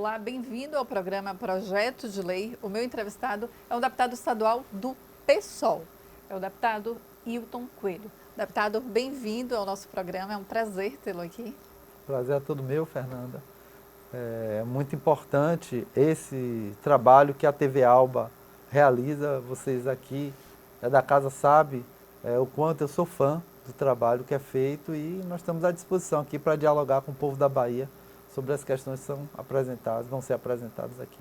Olá, bem-vindo ao programa Projeto de Lei. O meu entrevistado é um deputado estadual do PSOL, é o deputado Hilton Coelho. Deputado, bem-vindo ao nosso programa, é um prazer tê-lo aqui. Prazer é todo meu, Fernanda. É muito importante esse trabalho que a TV Alba realiza. Vocês aqui da casa sabem o quanto eu sou fã do trabalho que é feito e nós estamos à disposição aqui para dialogar com o povo da Bahia sobre as questões que são apresentadas, vão ser apresentadas aqui.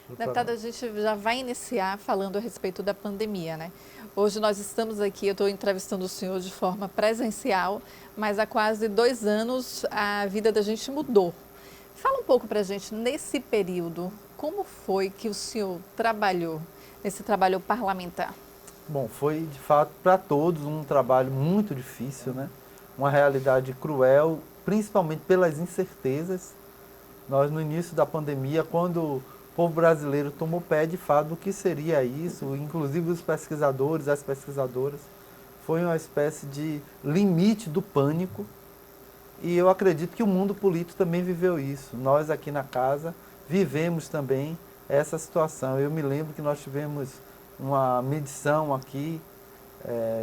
Deputado, a gente já vai iniciar falando a respeito da pandemia, né? Hoje nós estamos aqui, eu estou entrevistando o senhor de forma presencial, mas há quase 2 anos a vida da gente mudou. Fala um pouco para a gente, nesse período, como foi que o senhor trabalhou, nesse trabalho parlamentar? Bom, foi de fato para todos um trabalho muito difícil, né? Uma realidade cruel, principalmente pelas incertezas. Nós, no início da pandemia, quando o povo brasileiro tomou pé de fato do que seria isso, inclusive os pesquisadores, as pesquisadoras, foi uma espécie de limite do pânico. E eu acredito que o mundo político também viveu isso. Nós aqui na casa vivemos também essa situação. Eu me lembro que nós tivemos uma medição aqui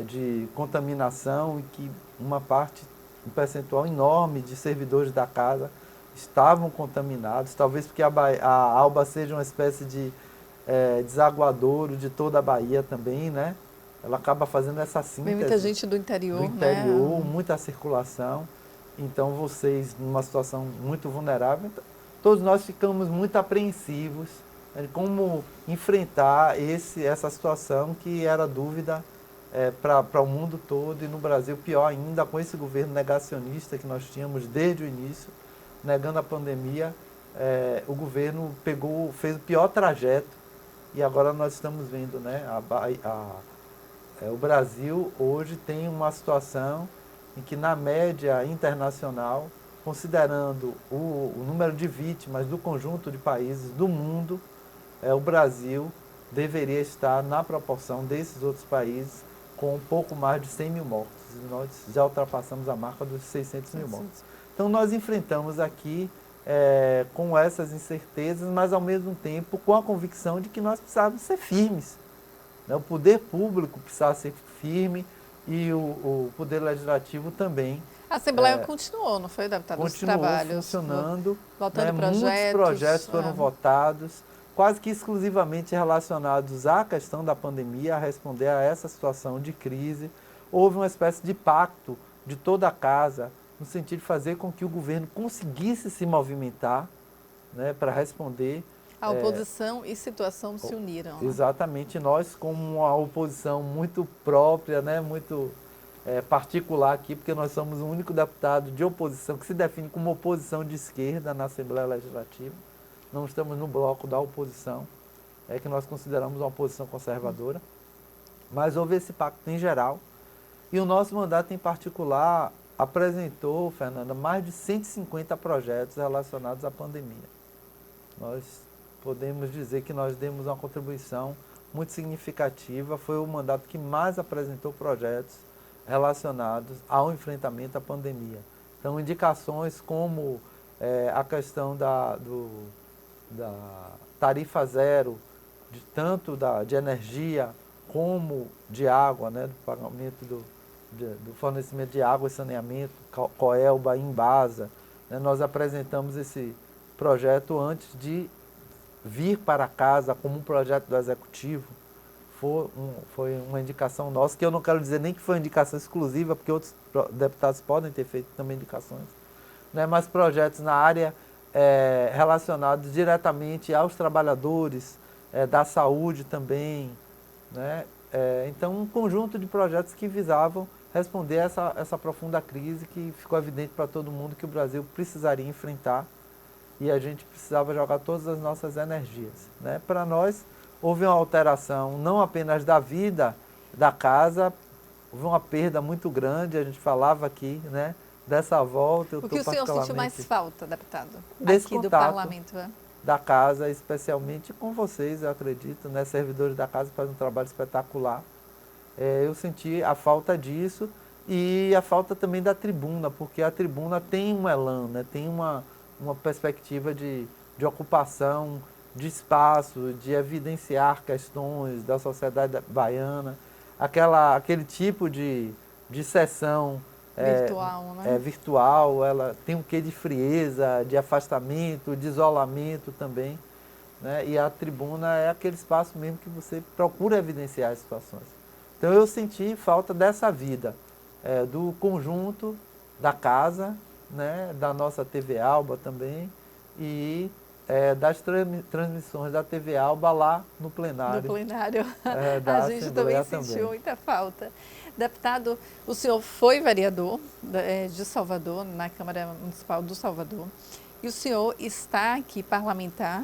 de contaminação e que uma parte, um percentual enorme de servidores da casa estavam contaminados, talvez porque a Alba seja uma espécie de desaguadouro de toda a Bahia também, né? Ela acaba fazendo essa síntese. Vem muita gente do interior, né? né? Muita circulação. Então vocês, numa situação muito vulnerável, todos nós ficamos muito apreensivos de como enfrentar essa situação que era dúvida para o mundo todo e no Brasil, pior ainda, com esse governo negacionista que nós tínhamos desde o início, negando a pandemia, o governo fez o pior trajeto e agora nós estamos vendo, né, o Brasil hoje tem uma situação em que, na média internacional, considerando o número de vítimas do conjunto de países do mundo, o Brasil deveria estar na proporção desses outros países com um pouco mais de 100 mil mortos. Nós já ultrapassamos a marca dos 600 mil mortos. Então nós enfrentamos aqui com essas incertezas, mas ao mesmo tempo com a convicção de que nós precisávamos ser firmes. O poder público precisava ser firme e o poder legislativo também. A Assembleia continuou, não foi, deputado? Continuou os trabalhos, funcionando. votando projetos. Muitos projetos foram votados, quase que exclusivamente relacionados à questão da pandemia, a responder a essa situação de crise. Houve uma espécie de pacto de toda a casa, no sentido de fazer com que o governo conseguisse se movimentar, né, para responder. A oposição e situação se uniram. Exatamente. Nós, como uma oposição muito própria, né, muito particular aqui, porque nós somos o único deputado de oposição que se define como oposição de esquerda na Assembleia Legislativa. Não estamos no bloco da oposição, que nós consideramos uma oposição conservadora. Mas houve esse pacto em geral. E o nosso mandato em particular apresentou, Fernanda, mais de 150 projetos relacionados à pandemia. Nós podemos dizer que nós demos uma contribuição muito significativa. Foi o mandato que mais apresentou projetos relacionados ao enfrentamento à pandemia. Então, indicações como a questão da tarifa zero, tanto de energia como de água, né, do pagamento do fornecimento de água e saneamento, Coelba, Embasa. Né, nós apresentamos esse projeto antes de vir para casa como um projeto do Executivo. Foi uma indicação nossa, que eu não quero dizer nem que foi uma indicação exclusiva, porque outros deputados podem ter feito também indicações, né? Mas projetos na área relacionados diretamente aos trabalhadores, da saúde também, né? Então, um conjunto de projetos que visavam responder a essa profunda crise que ficou evidente para todo mundo que o Brasil precisaria enfrentar. E a gente precisava jogar todas as nossas energias, né? Para nós, houve uma alteração não apenas da vida da casa, houve uma perda muito grande, a gente falava aqui, né, dessa volta. O que o senhor sentiu mais falta, deputado, desse aqui do parlamento? Da casa, especialmente com vocês, eu acredito, né, servidores da casa fazem um trabalho espetacular. Eu senti a falta disso e a falta também da tribuna, porque a tribuna tem um elan, né, tem uma perspectiva de de ocupação de espaço, de evidenciar questões da sociedade baiana, aquele tipo de sessão Virtual, né? virtual, ela tem um quê de frieza, de afastamento, de isolamento também, né? E a tribuna é aquele espaço mesmo que você procura evidenciar as situações. Então eu senti falta dessa vida, do conjunto da casa, né? Da nossa TV Alba também, e das transmissões da TV Alba lá no Do plenário plenário. da A gente também Assembleia sentiu também. muita falta. Deputado, o senhor foi vereador de Salvador, na Câmara Municipal do Salvador, e o senhor está aqui parlamentar.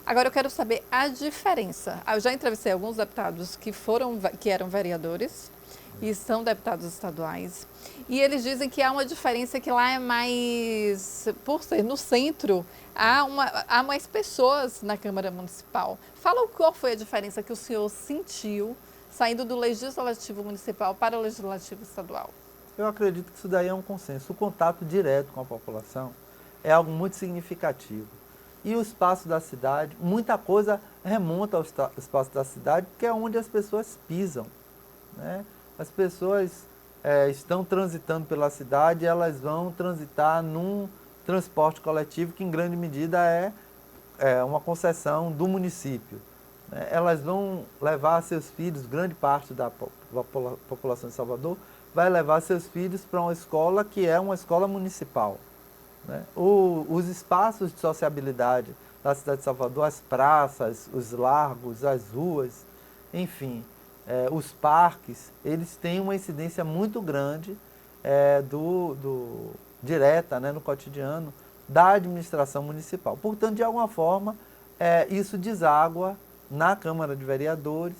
Agora eu quero saber a diferença. Eu já entrevistei alguns deputados que eram vereadores e são deputados estaduais. E eles dizem que há uma diferença que lá é mais, por ser no centro, há mais pessoas na Câmara Municipal. Fala qual foi a diferença que o senhor sentiu saindo do Legislativo Municipal para o Legislativo Estadual. Eu acredito que isso daí é um consenso. O contato direto com a população é algo muito significativo. E o espaço da cidade, muita coisa remonta ao espaço da cidade, que é onde as pessoas pisam, né? As pessoas estão transitando pela cidade, elas vão transitar num transporte coletivo que em grande medida é uma concessão do município, né? Elas vão levar seus filhos, grande parte da população de Salvador vai levar seus filhos para uma escola que é uma escola municipal, né? Os espaços de sociabilidade da cidade de Salvador, as praças, os largos, as ruas, enfim, os parques, eles têm uma incidência muito grande direta, né, no cotidiano da administração municipal. Portanto, de alguma forma, isso deságua na Câmara de Vereadores,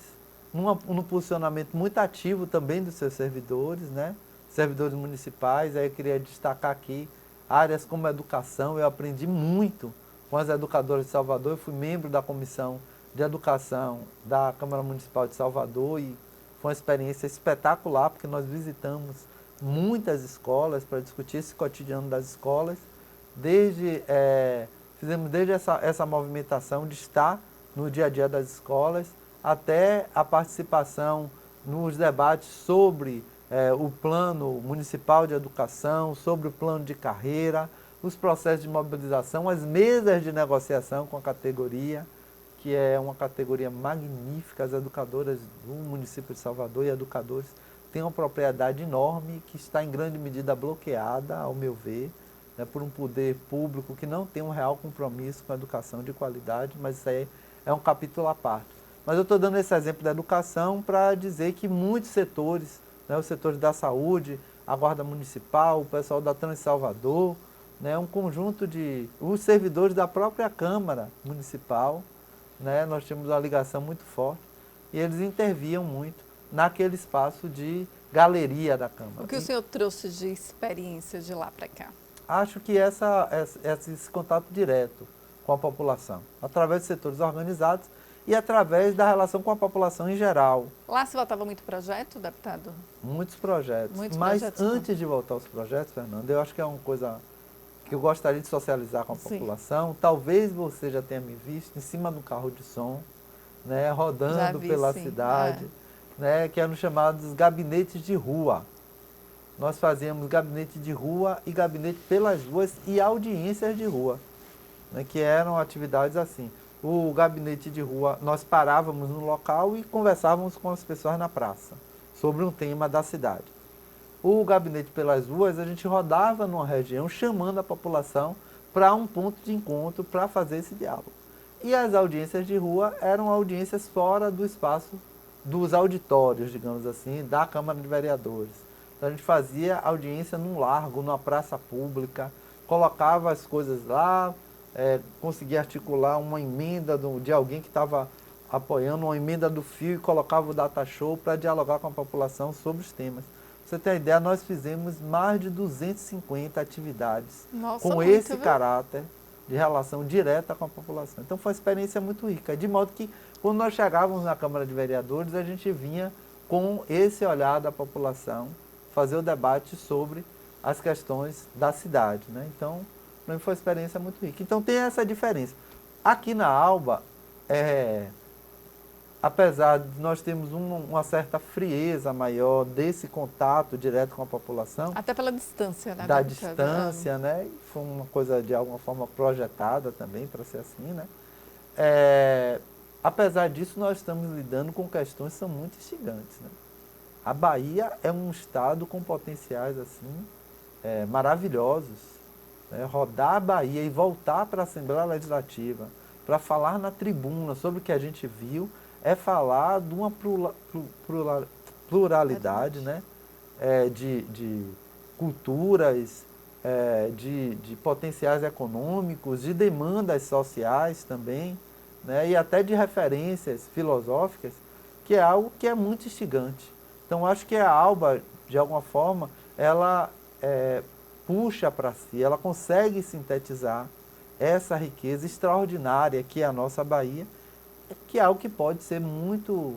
num posicionamento muito ativo também dos seus servidores, né, servidores municipais. Aí eu queria destacar aqui áreas como a educação. Eu aprendi muito com as educadoras de Salvador. Eu fui membro da Comissão de Educação da Câmara Municipal de Salvador e foi uma experiência espetacular, porque nós visitamos muitas escolas para discutir esse cotidiano das escolas. Fizemos desde essa movimentação de estar no dia a dia das escolas, até a participação nos debates sobre o plano municipal de educação, sobre o plano de carreira, os processos de mobilização, as mesas de negociação com a categoria, que é uma categoria magnífica. As educadoras do município de Salvador e educadores têm uma propriedade enorme que está em grande medida bloqueada, ao meu ver, né, por um poder público que não tem um real compromisso com a educação de qualidade, mas isso aí é um capítulo à parte. Mas eu estou dando esse exemplo da educação para dizer que muitos setores, né, os setores da saúde, a Guarda Municipal, o pessoal da Trans Salvador, né, um conjunto os servidores da própria Câmara Municipal, né, nós tínhamos uma ligação muito forte e eles interviam muito naquele espaço de galeria da Câmara. O que o senhor trouxe de experiência de lá para cá? Acho que esse contato direto com a população, através de setores organizados e através da relação com a população em geral. Lá se votava muito projeto, deputado? Muitos projetos. Muitos Mas projetos, antes de voltar aos projetos, Fernanda, eu acho que é uma coisa que eu gostaria de socializar com a população. Talvez você já tenha me visto em cima do carro de som, né, rodando pela cidade, né, que eram chamados gabinetes de rua. Nós fazíamos gabinete de rua e gabinete pelas ruas e audiências de rua, né, que eram atividades assim. O gabinete de rua, nós parávamos no local e conversávamos com as pessoas na praça sobre um tema da cidade. O gabinete pelas ruas, a gente rodava numa região chamando a população para um ponto de encontro para fazer esse diálogo. E as audiências de rua eram audiências fora do espaço dos auditórios, digamos assim, da Câmara de Vereadores. Então a gente fazia audiência num largo, numa praça pública, colocava as coisas lá, conseguia articular uma emenda de alguém que estava apoiando, uma emenda do Fio, e colocava o data show para dialogar com a população sobre os temas. Pra você ter ideia, nós fizemos mais de 250 atividades com esse caráter de relação direta com a população. Então foi uma experiência muito rica, de modo que quando nós chegávamos na Câmara de Vereadores, a gente vinha com esse olhar da população, fazer o debate sobre as questões da cidade, né? Então Para mim foi uma experiência muito rica. Então tem essa diferença. Aqui na Alba, apesar de nós termos uma certa frieza maior desse contato direto com a população, Até pela distância, né? da distância, né? Foi uma coisa de alguma forma projetada também para ser assim, né? Apesar disso, nós estamos lidando com questões que são muito instigantes, né? A Bahia é um estado com potenciais assim maravilhosos, né? Rodar a Bahia e voltar para a Assembleia Legislativa para falar na tribuna sobre o que a gente viu é falar de uma pluralidade, né? De culturas, de potenciais econômicos, de demandas sociais também, né? E até de referências filosóficas, que é algo que é muito instigante. Então, acho que a Alba, de alguma forma, ela puxa para si, ela consegue sintetizar essa riqueza extraordinária que é a nossa Bahia, que é algo que pode ser muito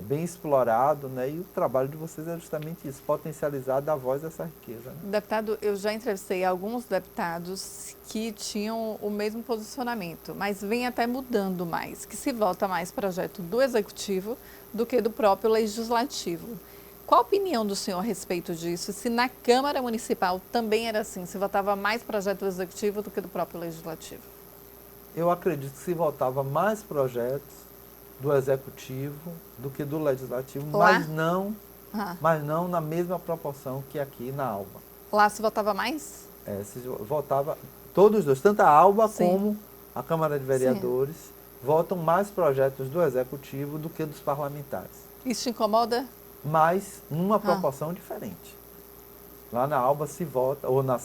bem explorado, né? E o trabalho de vocês é justamente isso, potencializar da voz dessa riqueza. Né? Deputado, eu já entrevistei alguns deputados que tinham o mesmo posicionamento, mas vem até mudando mais, que se vota mais projeto do Executivo do que do próprio Legislativo. Qual a opinião do senhor a respeito disso? Se na Câmara Municipal também era assim, se votava mais projeto do Executivo do que do próprio Legislativo? Eu acredito que se votava mais projetos do Executivo do que do Legislativo, mas não na mesma proporção que aqui na Alba. Lá se votava mais? Se votava, todos os dois, tanto a Alba Sim. como a Câmara de Vereadores, sim, votam mais projetos do Executivo do que dos parlamentares. Isso te incomoda? Mas numa proporção diferente. Lá na Alba se vota, ou na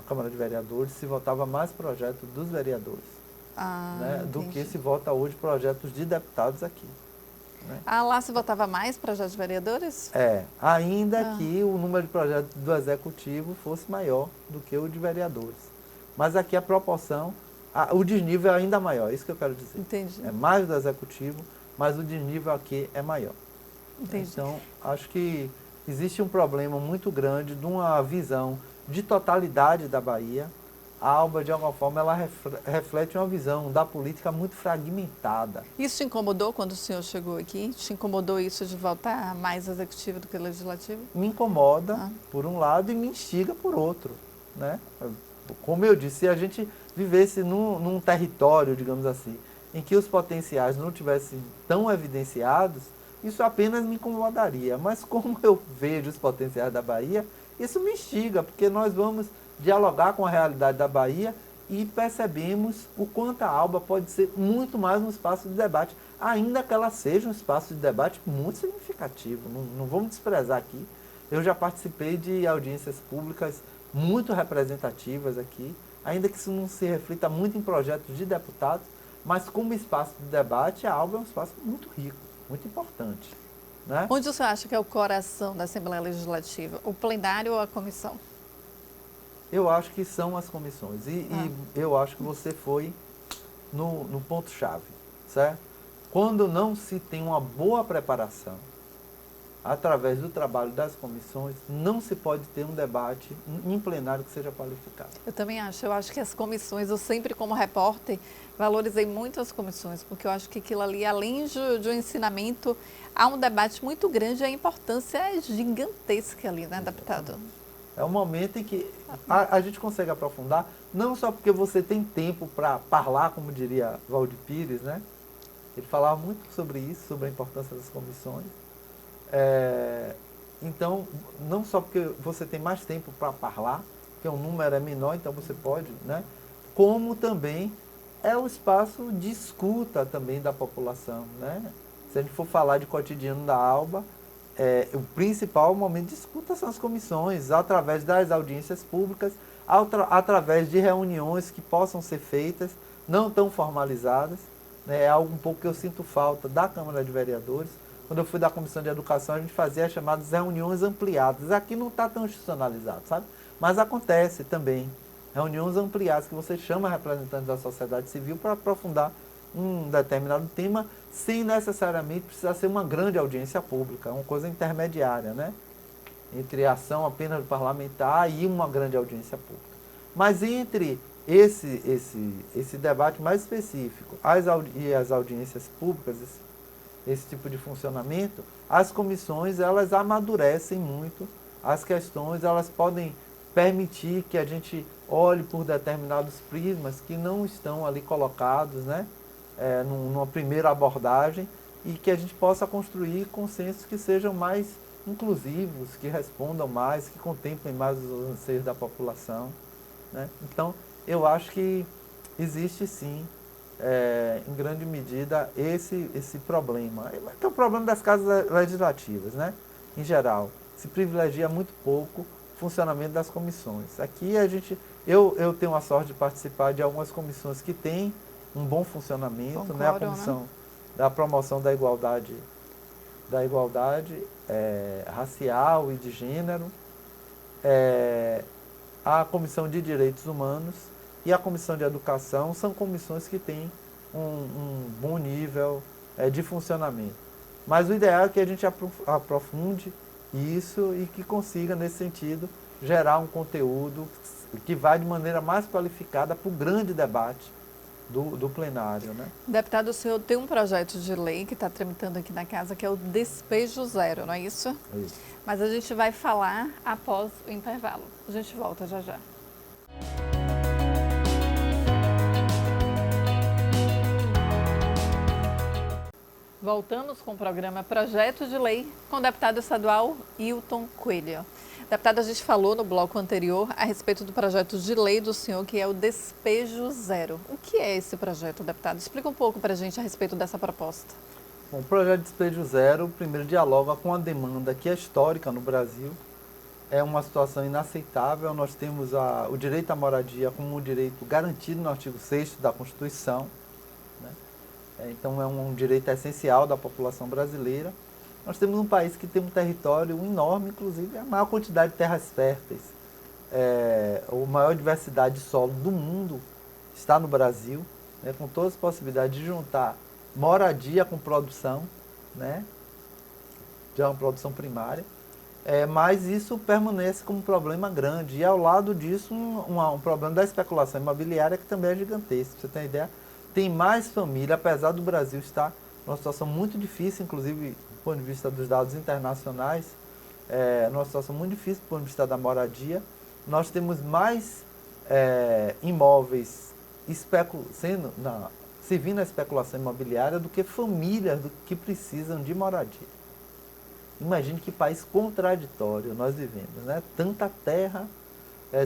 Câmara de Vereadores, se votava mais projetos dos vereadores, né, do que se vota hoje projetos de deputados aqui. Né? Lá se votava mais projetos de vereadores? Ainda que o número de projetos do Executivo fosse maior do que o de vereadores. Mas aqui a proporção, o desnível é ainda maior, isso que eu quero dizer. Entendi. É mais do Executivo, mas o desnível aqui é maior. Entendi. Então, acho que existe um problema muito grande de uma visão de totalidade da Bahia. A Alba, de alguma forma, ela reflete uma visão da política muito fragmentada. Isso te incomodou quando o senhor chegou aqui? Te incomodou isso de votar mais executivo do que legislativo? Me incomoda, por um lado, e me instiga por outro. Né? Como eu disse, se a gente vivesse num território, digamos assim, em que os potenciais não tivessem tão evidenciados, isso apenas me incomodaria. Mas como eu vejo os potenciais da Bahia, isso me instiga, porque nós vamos dialogar com a realidade da Bahia e percebemos o quanto a Alba pode ser muito mais um espaço de debate, ainda que ela seja um espaço de debate muito significativo. Não vamos desprezar aqui. Eu já participei de audiências públicas muito representativas aqui, ainda que isso não se reflita muito em projetos de deputados, mas como espaço de debate, a Alba é um espaço muito rico, muito importante. Né? Onde você acha que é o coração da Assembleia Legislativa? O plenário ou a comissão? Eu acho que são as comissões. E eu acho que você foi no ponto-chave, certo? Quando não se tem uma boa preparação, através do trabalho das comissões, não se pode ter um debate em plenário que seja qualificado. Eu também acho. Eu acho que as comissões, eu sempre como repórter, valorizei muito as comissões, porque eu acho que aquilo ali, além de um ensinamento, há um debate muito grande e a importância é gigantesca ali, né, deputado? É um momento em que a gente consegue aprofundar, não só porque você tem tempo para falar, como diria Valdir Pires, né? Ele falava muito sobre isso, sobre a importância das comissões. Então, não só porque você tem mais tempo para falar, porque o número é menor, então você pode, né? Como também é o espaço de escuta também da população, né? Se a gente for falar de cotidiano da Alba, o principal momento de escuta são as comissões, através das audiências públicas, através de reuniões que possam ser feitas, não tão formalizadas. Né? É algo um pouco que eu sinto falta da Câmara de Vereadores. Quando eu fui da Comissão de Educação, a gente fazia as chamadas reuniões ampliadas. Aqui não está tão institucionalizado, sabe? Mas acontece também. Reuniões ampliadas, que você chama representantes da sociedade civil para aprofundar um determinado tema, sem necessariamente precisar ser uma grande audiência pública, uma coisa intermediária, né? Entre a ação apenas do parlamentar e uma grande audiência pública. Mas entre esse debate mais específico e as audiências públicas, esse tipo de funcionamento, as comissões elas amadurecem muito as questões, elas podem permitir que a gente olhe por determinados prismas que não estão ali colocados, né, numa primeira abordagem, e que a gente possa construir consensos que sejam mais inclusivos, que respondam mais, que contemplem mais os anseios da população, né? Então, eu acho que existe sim, em grande medida, esse problema. Que é o problema das casas legislativas, né? Em geral. Se privilegia muito pouco o funcionamento das comissões. Aqui eu tenho a sorte de participar de algumas comissões que têm um bom funcionamento, Concordo, né? A comissão da promoção da igualdade racial e de gênero, a Comissão de Direitos Humanos e a Comissão de Educação são comissões que têm um bom nível de funcionamento. Mas o ideal é que a gente aprofunde isso e que consiga, nesse sentido, gerar um conteúdo que vá de maneira mais qualificada para o grande debate do plenário, né? Deputado, o senhor tem um projeto de lei que está tramitando aqui na casa, que é o Despejo Zero, não é isso? É isso. Mas a gente vai falar após o intervalo. A gente volta já já. Voltamos com o programa Projeto de Lei com o deputado estadual Hilton Coelho. Deputado, a gente falou no bloco anterior a respeito do projeto de lei do senhor, que é o Despejo Zero. O que é esse projeto, deputado? Explica um pouco para a gente a respeito dessa proposta. Bom, o projeto de Despejo Zero, primeiro, dialoga com a demanda que é histórica no Brasil. É uma situação inaceitável. Nós temos o direito à moradia como um direito garantido no artigo 6º da Constituição, né? Então, é um direito essencial da população brasileira. Nós temos um país que tem um território enorme, inclusive a maior quantidade de terras férteis, a maior diversidade de solo do mundo está no Brasil, né, com todas as possibilidades de juntar moradia com produção, né, de uma produção primária, mas isso permanece como um problema grande. E ao lado disso, um problema da especulação imobiliária, que também é gigantesco. Pra você ter uma ideia, tem mais família, apesar do Brasil estar numa situação muito difícil, inclusive do ponto de vista dos dados internacionais, numa situação muito difícil do ponto de vista da moradia. Nós temos mais imóveis servindo à especulação imobiliária do que famílias que precisam de moradia. Imagine que país contraditório nós vivemos, né? Tanta terra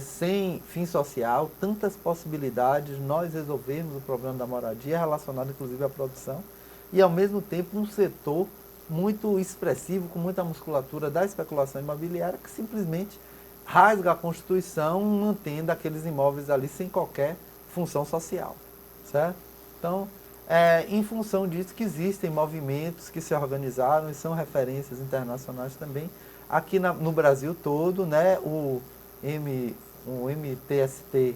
sem fim social, tantas possibilidades de nós resolvermos o problema da moradia, relacionado inclusive à produção, e ao mesmo tempo um setor muito expressivo, com muita musculatura da especulação imobiliária, que simplesmente rasga a Constituição, mantendo aqueles imóveis ali sem qualquer função social, certo? Então, em função disso que existem movimentos que se organizaram e são referências internacionais também, aqui no Brasil todo, né, o MTST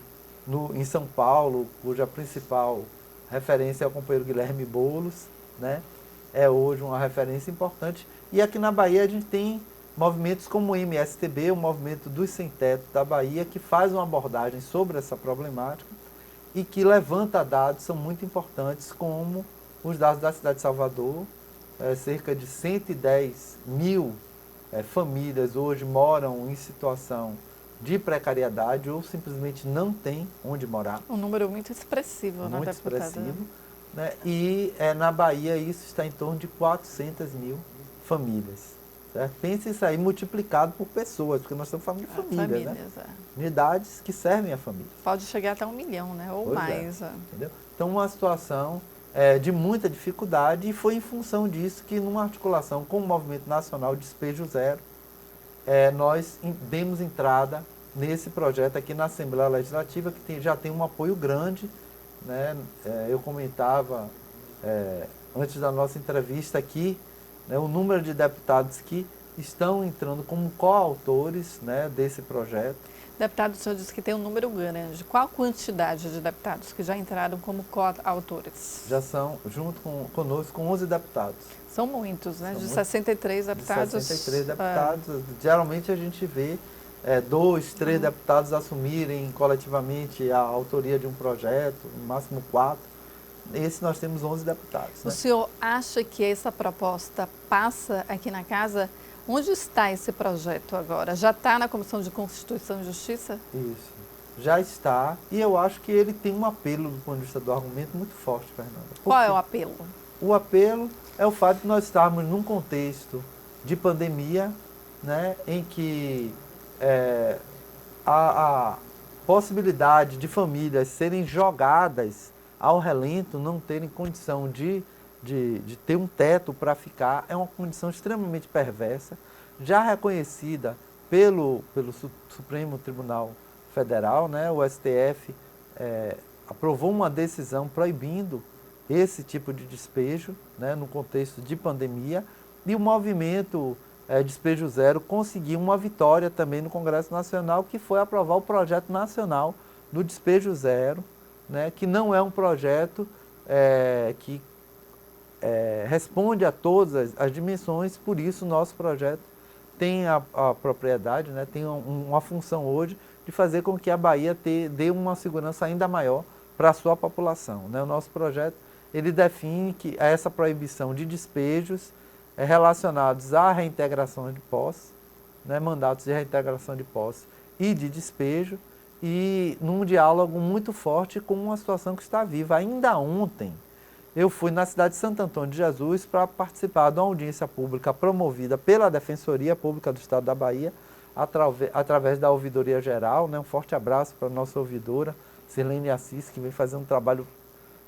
em São Paulo, cuja principal referência é o companheiro Guilherme Boulos, né, é hoje uma referência importante. E aqui na Bahia a gente tem movimentos como o MSTB, o Movimento dos Sem Teto da Bahia, que faz uma abordagem sobre essa problemática e que levanta dados, são muito importantes, como os dados da cidade de Salvador. Cerca de 110 mil famílias hoje moram em situação de precariedade ou simplesmente não tem onde morar. Um número muito expressivo, né, muito deputada? expressivo, né? E na Bahia isso está em torno de 400 mil famílias. Certo? Pense isso aí multiplicado por pessoas, porque nós estamos falando de famílias, né? Unidades que servem a família. Pode chegar até 1 milhão, né? Ou Pois mais. Entendeu? Então, uma situação de muita dificuldade, e foi em função disso que, numa articulação com o Movimento Nacional Despejo Zero, nós demos entrada nesse projeto aqui na Assembleia Legislativa, que já tem um apoio grande, né? Eu comentava antes da nossa entrevista aqui, né, o número de deputados que estão entrando como coautores, né, desse projeto. Deputado, o senhor disse que tem um número grande. Qual a quantidade de deputados que já entraram como coautores? Já são, junto conosco, com 11 deputados. São muitos, né? São de muitos. 63 deputados. De 63 deputados. Geralmente a gente vê 2, 3 deputados assumirem coletivamente a autoria de um projeto, no máximo 4. Esse nós temos 11 deputados. O Né? senhor acha que essa proposta passa aqui na casa? Onde está esse projeto agora? Já está na Comissão de Constituição e Justiça? Isso. Já está, e eu acho que ele tem um apelo do ponto de vista do argumento muito forte, Fernanda. Qual é o apelo? O apelo é o fato de nós estarmos num contexto de pandemia, né, em que a possibilidade de famílias serem jogadas ao relento, não terem condição de ter um teto para ficar, é uma condição extremamente perversa, já reconhecida pelo Supremo Tribunal Federal, né? O STF aprovou uma decisão proibindo esse tipo de despejo, né, no contexto de pandemia, e o movimento Despejo Zero conseguiu uma vitória também no Congresso Nacional, que foi aprovar o projeto nacional do Despejo Zero, né, que não é um projeto que responde a todas as dimensões, por isso o nosso projeto tem a propriedade, né, tem uma função hoje de fazer com que a Bahia dê uma segurança ainda maior para a sua população. Né? O nosso projeto ele define que essa proibição de despejos relacionados à reintegração de posse, né, mandatos de reintegração de posse e de despejo, e num diálogo muito forte com uma situação que está viva. Ainda ontem, eu fui na cidade de Santo Antônio de Jesus para participar de uma audiência pública promovida pela Defensoria Pública do Estado da Bahia, através da Ouvidoria Geral. Né? Um forte abraço para a nossa ouvidora, Sirlene Assis, que vem fazendo um trabalho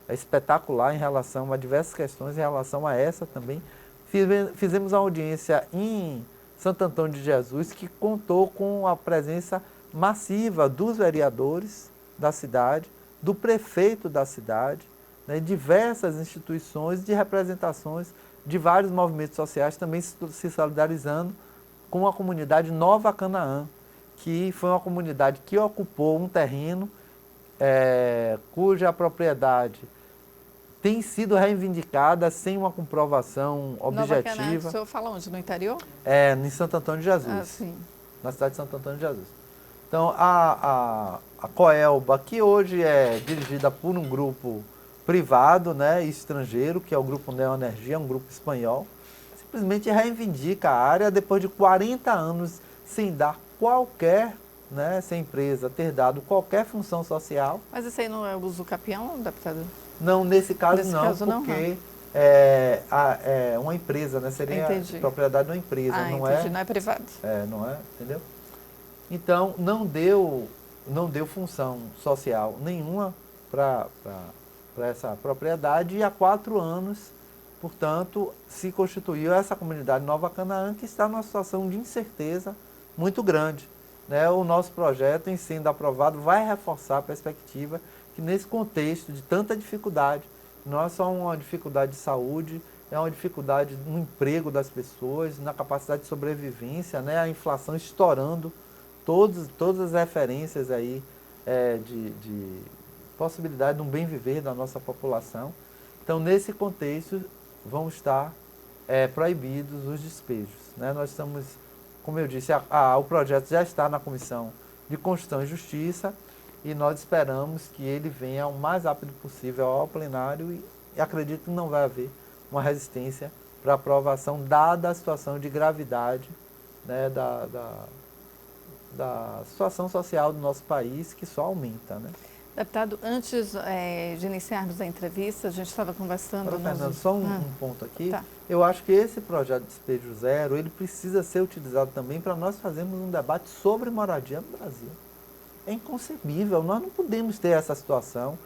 espetacular em relação a diversas questões, em relação a essa também. Fizemos uma audiência em Santo Antônio de Jesus, que contou com a presença massiva dos vereadores da cidade, do prefeito da cidade, né, diversas instituições de representações de vários movimentos sociais também se solidarizando com a comunidade Nova Canaã, que foi uma comunidade que ocupou um terreno cuja propriedade tem sido reivindicada sem uma comprovação objetiva. Nova Canaã, o senhor fala onde? No interior? Em Santo Antônio de Jesus. Ah, sim. Na cidade de Santo Antônio de Jesus. Então, a Coelba, que hoje é dirigida por um grupo privado, né, estrangeiro, que é o Grupo Neoenergia, um grupo espanhol, simplesmente reivindica a área depois de 40 anos sem dar qualquer, né, sem a empresa ter dado qualquer função social. Mas isso aí não é uso capião, deputado? Não, nesse caso não, porque é uma empresa, né, seria a propriedade de uma empresa, não entendi, não é privado. Não é, entendeu? Então, não deu função social nenhuma para essa propriedade, e há 4 anos, portanto, se constituiu essa comunidade Nova Canaã, que está numa situação de incerteza muito grande. Né? O nosso projeto, em sendo aprovado, vai reforçar a perspectiva que nesse contexto de tanta dificuldade, não é só uma dificuldade de saúde, é uma dificuldade no emprego das pessoas, na capacidade de sobrevivência, né? A inflação estourando, todas as referências aí de possibilidade de um bem viver da nossa população. Então, nesse contexto, vão estar proibidos os despejos. Né? Nós estamos, como eu disse, o projeto já está na Comissão de Constituição e Justiça, e nós esperamos que ele venha o mais rápido possível ao plenário, e acredito que não vai haver uma resistência para aprovação, dada a situação de gravidade, né, da situação social do nosso país, que só aumenta. Né? Deputado, antes de iniciarmos a entrevista, a gente estava conversando... Fernando, só um ponto aqui. Tá. Eu acho que esse projeto de Despejo Zero, ele precisa ser utilizado também para nós fazermos um debate sobre moradia no Brasil. É inconcebível, nós não podemos ter essa situação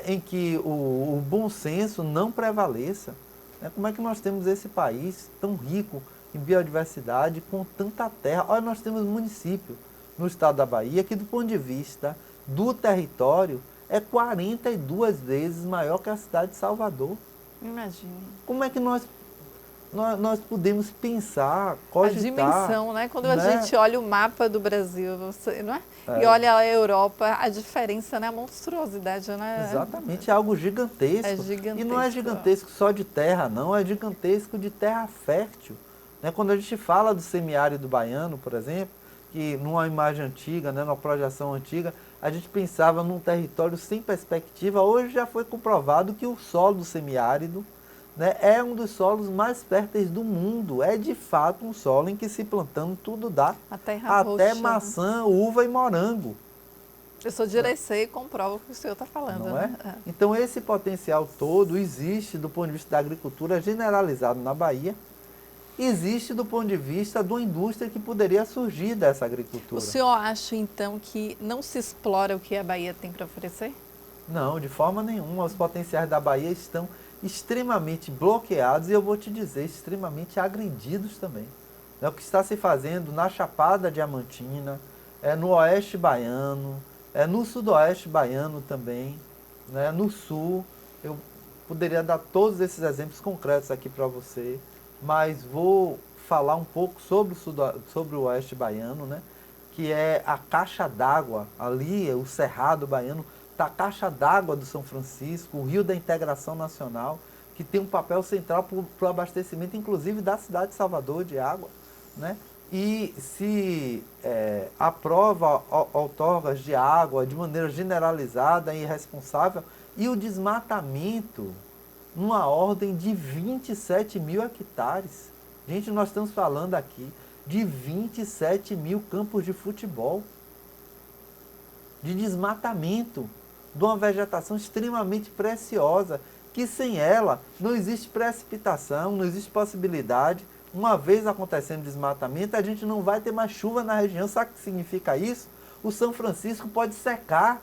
em que o bom senso não prevaleça. Né? Como é que nós temos esse país tão rico em biodiversidade, com tanta terra? Olha, nós temos município no estado da Bahia que, do ponto de vista do território, é 42 vezes maior que a cidade de Salvador. Imagine. Como é que nós podemos pensar, cogitar... A dimensão, né? Quando a gente olha o mapa do Brasil, não é? E É. olha a Europa, a diferença, né? A monstruosidade, né? Exatamente, é algo gigantesco. É gigantesco. E não é gigantesco só de terra, não, é gigantesco de terra fértil. Né? Quando a gente fala do semiárido baiano, por exemplo, que numa imagem antiga, né, numa projeção antiga, a gente pensava num território sem perspectiva. Hoje já foi comprovado que o solo do semiárido, né, é um dos solos mais férteis do mundo. É de fato um solo em que se plantando tudo dá, A terra até roxa, né? maçã, uva e morango. Eu sou de Irecê e comprovo o que o senhor está falando, Não é? né? Então esse potencial todo existe do ponto de vista da agricultura generalizado na Bahia, existe do ponto de vista da indústria que poderia surgir dessa agricultura. O senhor acha, então, que não se explora o que a Bahia tem para oferecer? Não, de forma nenhuma. Os potenciais da Bahia estão extremamente bloqueados e eu vou te dizer, extremamente agredidos também. É o que está se fazendo na Chapada Diamantina, no Oeste Baiano, no Sudoeste Baiano também, né, no Sul. Eu poderia dar todos esses exemplos concretos aqui para você, mas vou falar um pouco sobre o Oeste Baiano, né, que é a caixa d'água, ali, o Cerrado Baiano, da caixa d'água do São Francisco, o Rio da Integração Nacional, que tem um papel central para o abastecimento, inclusive, da cidade de Salvador de água, né? E se aprova outorgas de água de maneira generalizada e irresponsável, e o desmatamento numa ordem de 27 mil hectares. Gente, nós estamos falando aqui de 27 mil campos de futebol, de desmatamento, de uma vegetação extremamente preciosa, que sem ela não existe precipitação, não existe possibilidade. Uma vez acontecendo desmatamento, a gente não vai ter mais chuva na região. Sabe o que significa isso? O São Francisco pode secar.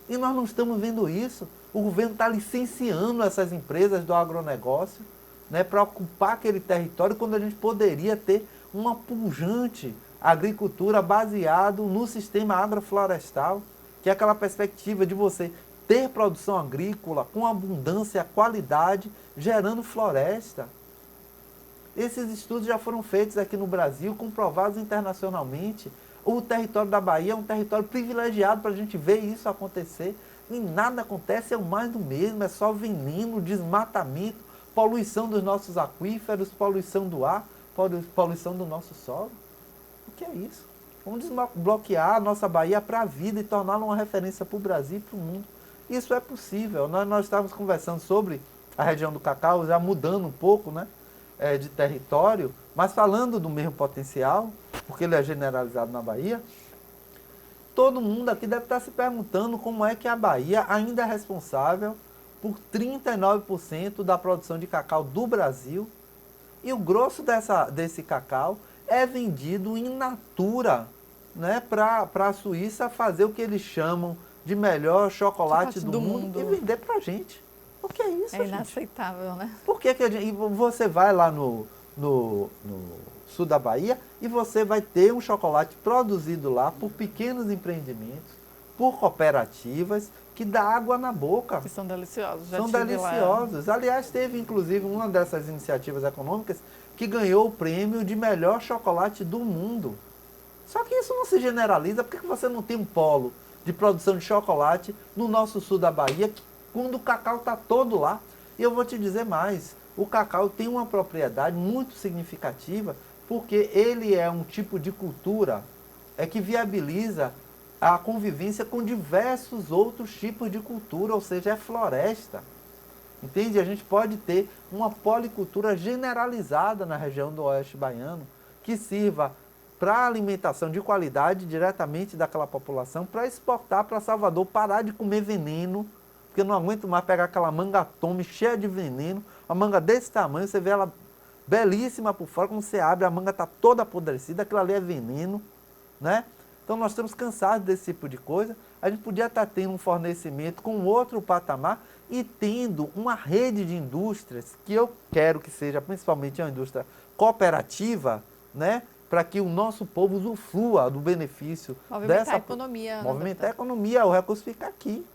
E nós não estamos vendo isso. O governo está licenciando essas empresas do agronegócio, né, para ocupar aquele território, quando a gente poderia ter uma pujante agricultura baseado no sistema agroflorestal, que é aquela perspectiva de você ter produção agrícola com abundância, qualidade, gerando floresta. Esses estudos já foram feitos aqui no Brasil, comprovados internacionalmente. O território da Bahia é um território privilegiado para a gente ver isso acontecer. E nada acontece, é o mais do mesmo, é só veneno, desmatamento, poluição dos nossos aquíferos, poluição do ar, poluição do nosso solo. O que é isso? Vamos desbloquear a nossa Bahia para a vida e torná-la uma referência para o Brasil e para o mundo. Isso é possível. Nós estávamos conversando sobre a região do cacau, já mudando um pouco, né, de território, mas falando do mesmo potencial, porque ele é generalizado na Bahia. Todo mundo aqui deve estar se perguntando como é que a Bahia ainda é responsável por 39% da produção de cacau do Brasil, e o grosso desse cacau é vendido in natura, né, para a Suíça fazer o que eles chamam de melhor chocolate do mundo e vender para a gente. O que é isso, É inaceitável, gente? Né? Por que você vai lá no sul da Bahia e você vai ter um chocolate produzido lá por pequenos empreendimentos, por cooperativas, que dá água na boca. Que são deliciosos. Já são deliciosos. Lá. Aliás, teve inclusive uma dessas iniciativas econômicas que ganhou o prêmio de melhor chocolate do mundo. Só que isso não se generaliza. Por que você não tem um polo de produção de chocolate no nosso sul da Bahia, quando o cacau está todo lá? E eu vou te dizer mais, o cacau tem uma propriedade muito significativa, porque ele é um tipo de cultura que viabiliza a convivência com diversos outros tipos de cultura, ou seja, é floresta. Entende? A gente pode ter uma policultura generalizada na região do Oeste Baiano, que sirva para alimentação de qualidade diretamente daquela população, para exportar para Salvador, parar de comer veneno, porque eu não aguento mais pegar aquela manga tome cheia de veneno, a manga desse tamanho, você vê ela belíssima por fora, quando você abre, a manga está toda apodrecida, aquilo ali é veneno, né? Então nós estamos cansados desse tipo de coisa. A gente podia estar tendo um fornecimento com outro patamar e tendo uma rede de indústrias, que eu quero que seja principalmente uma indústria cooperativa, né? Para que o nosso povo usufrua do benefício movimentar a economia. Movimentar a economia, o recurso fica aqui,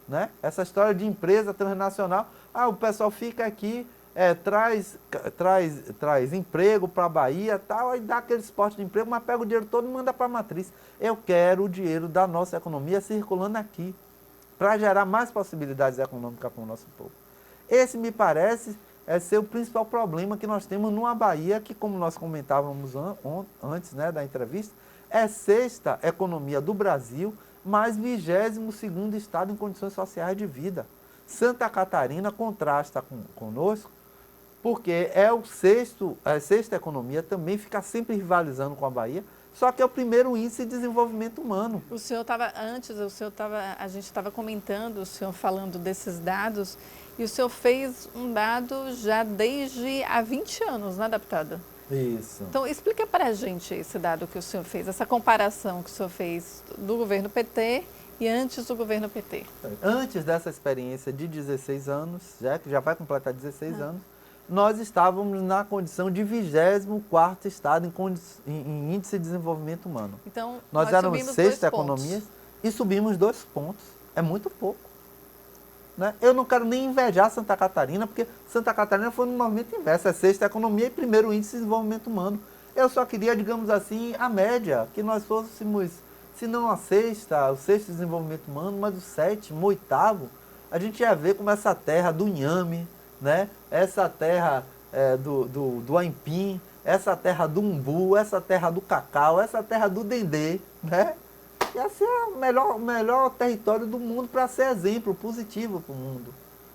né? Essa história de empresa transnacional, o pessoal fica aqui, traz emprego para a Bahia, tal, aí dá aquele suporte de emprego, mas pega o dinheiro todo e manda para a matriz. Eu quero o dinheiro da nossa economia circulando aqui, para gerar mais possibilidades econômicas para o nosso povo. Esse me parece ser o principal problema que nós temos numa Bahia que, como nós comentávamos antes, né, da entrevista, é sexta economia do Brasil, mas 22º estado em condições sociais de vida. Santa Catarina contrasta conosco, porque é a sexta economia, também fica sempre rivalizando com a Bahia, só que é o primeiro índice de desenvolvimento humano. O senhor estava, a gente estava comentando, o senhor falando desses dados, e o senhor fez um dado já desde há 20 anos, né, deputado? Isso. Então, explica para a gente esse dado que o senhor fez, essa comparação que o senhor fez do governo PT e antes do governo PT. Antes dessa experiência de 16 anos, que já vai completar 16 anos, nós estávamos na condição de 24º estado em índice de desenvolvimento humano. Então, nós éramos sexta economia e subimos 2 pontos. É muito pouco. Né? Eu não quero nem invejar Santa Catarina, porque Santa Catarina foi no movimento inverso, é sexta economia e primeiro índice de desenvolvimento humano. Eu só queria, digamos assim, a média, que nós fôssemos, se não o sexto desenvolvimento humano, mas o 7º, 8º, a gente ia ver como essa terra do inhame, né? Essa terra do aipim, essa terra do umbu, essa terra do cacau, essa terra do dendê, né? Esse é o melhor território do mundo para ser exemplo positivo para o mundo.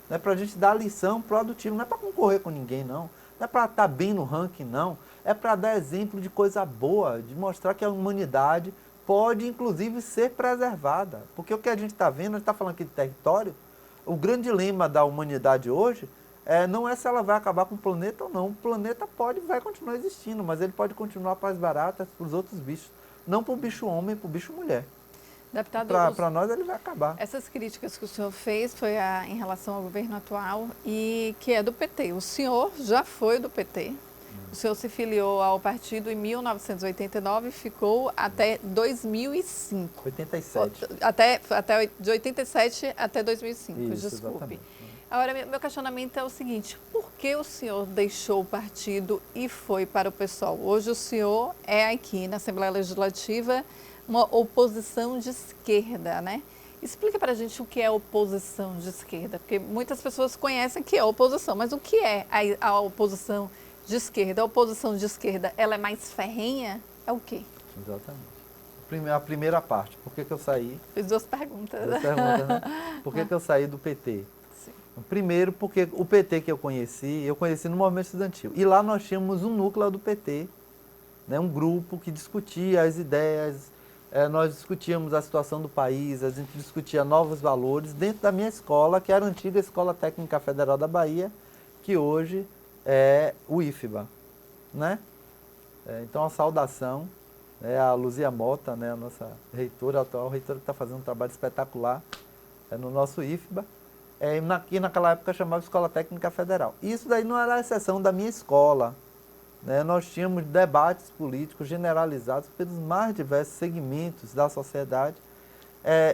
Não é para a gente dar lição produtiva, não é para concorrer com ninguém, não. Não é para estar bem no ranking, não. É para dar exemplo de coisa boa, de mostrar que a humanidade pode, inclusive, ser preservada. Porque o que a gente está vendo, a gente está falando aqui de território, o grande dilema da humanidade hoje não é se ela vai acabar com o planeta ou não. O planeta vai continuar existindo, mas ele pode continuar para as baratas, para os outros bichos. Não para o bicho homem, para o bicho mulher. Deputado, para nós ele vai acabar. Essas críticas que o senhor fez foi em relação ao governo atual e que é do PT. O senhor já foi do PT. O senhor se filiou ao partido em 1989 e ficou até 2005. 87. De 87 até 2005, Isso, desculpe. Exatamente. Agora, meu questionamento é o seguinte, por que o senhor deixou o partido e foi para o PSOL? Hoje o senhor é aqui na Assembleia Legislativa uma oposição de esquerda, né? Explica para a gente o que é oposição de esquerda, porque muitas pessoas conhecem que é oposição, mas o que é a oposição de esquerda? A oposição de esquerda, ela é mais ferrenha? É o quê? Exatamente. A primeira parte, por que eu saí? Fiz duas perguntas. Né? Por que eu saí do PT? Sim. Primeiro, porque o PT que eu conheci no movimento estudantil. E lá nós tínhamos um núcleo do PT, né? Um grupo que discutia as ideias, nós discutíamos a situação do país, a gente discutia novos valores dentro da minha escola, que era a antiga Escola Técnica Federal da Bahia, que hoje é o IFBA. Né? Então, a saudação a Luzia Mota, né, a nossa reitora, a atual reitora, que está fazendo um trabalho espetacular no nosso IFBA, que naquela época chamava Escola Técnica Federal. Isso daí não era a exceção da minha escola. Né? Nós tínhamos debates políticos generalizados pelos mais diversos segmentos da sociedade,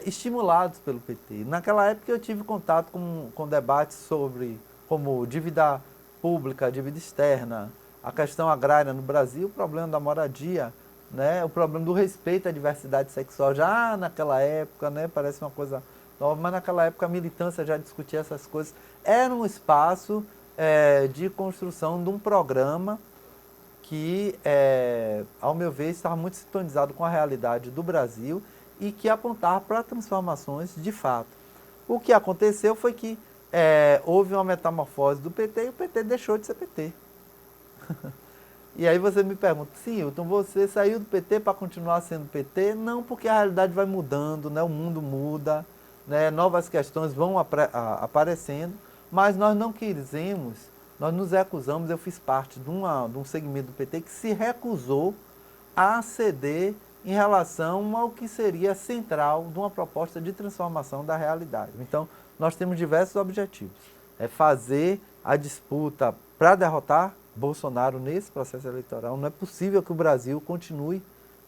estimulados pelo PT. Naquela época eu tive contato com debates sobre como dívida pública, dívida externa, a questão agrária no Brasil, o problema da moradia, né? O problema do respeito à diversidade sexual, já naquela época, né? Parece uma coisa nova, mas naquela época a militância já discutia essas coisas. Era um espaço de construção de um programa que, ao meu ver, estava muito sintonizado com a realidade do Brasil e que apontava para transformações de fato. O que aconteceu foi que houve uma metamorfose do PT e o PT deixou de ser PT. E aí você me pergunta, sim, Hilton, você saiu do PT para continuar sendo PT? Não, porque a realidade vai mudando, né? O mundo muda, né? Novas questões vão aparecendo, mas nós não quisemos, nós nos recusamos, eu fiz parte de um segmento do PT que se recusou a ceder em relação ao que seria central de uma proposta de transformação da realidade. Então, nós temos diversos objetivos. Fazer a disputa para derrotar Bolsonaro nesse processo eleitoral. Não é possível que o Brasil continue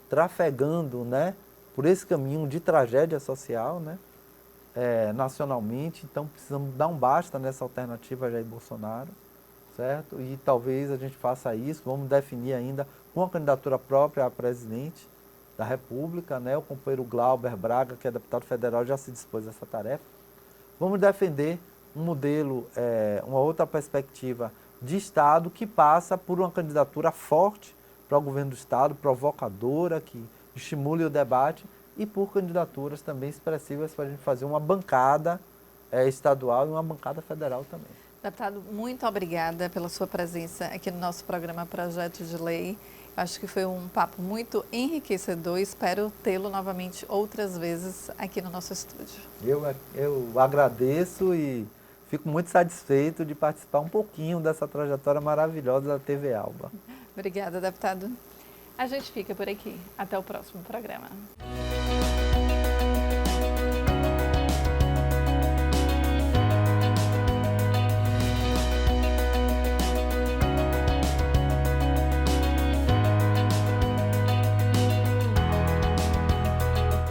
trafegando, né, por esse caminho de tragédia social, né, nacionalmente. Então, precisamos dar um basta nessa alternativa a Jair Bolsonaro, certo? E talvez a gente faça isso, vamos definir ainda com a candidatura própria a presidente da República, né, o companheiro Glauber Braga, que é deputado federal, já se dispôs a essa tarefa. Vamos defender um modelo, uma outra perspectiva de Estado que passa por uma candidatura forte para o governo do Estado, provocadora, que estimule o debate e por candidaturas também expressivas para a gente fazer uma bancada estadual e uma bancada federal também. Deputado, muito obrigada pela sua presença aqui no nosso programa Projeto de Lei. Acho que foi um papo muito enriquecedor e espero tê-lo novamente outras vezes aqui no nosso estúdio. Eu agradeço e fico muito satisfeito de participar um pouquinho dessa trajetória maravilhosa da TV Alba. Obrigada, deputado. A gente fica por aqui. Até o próximo programa.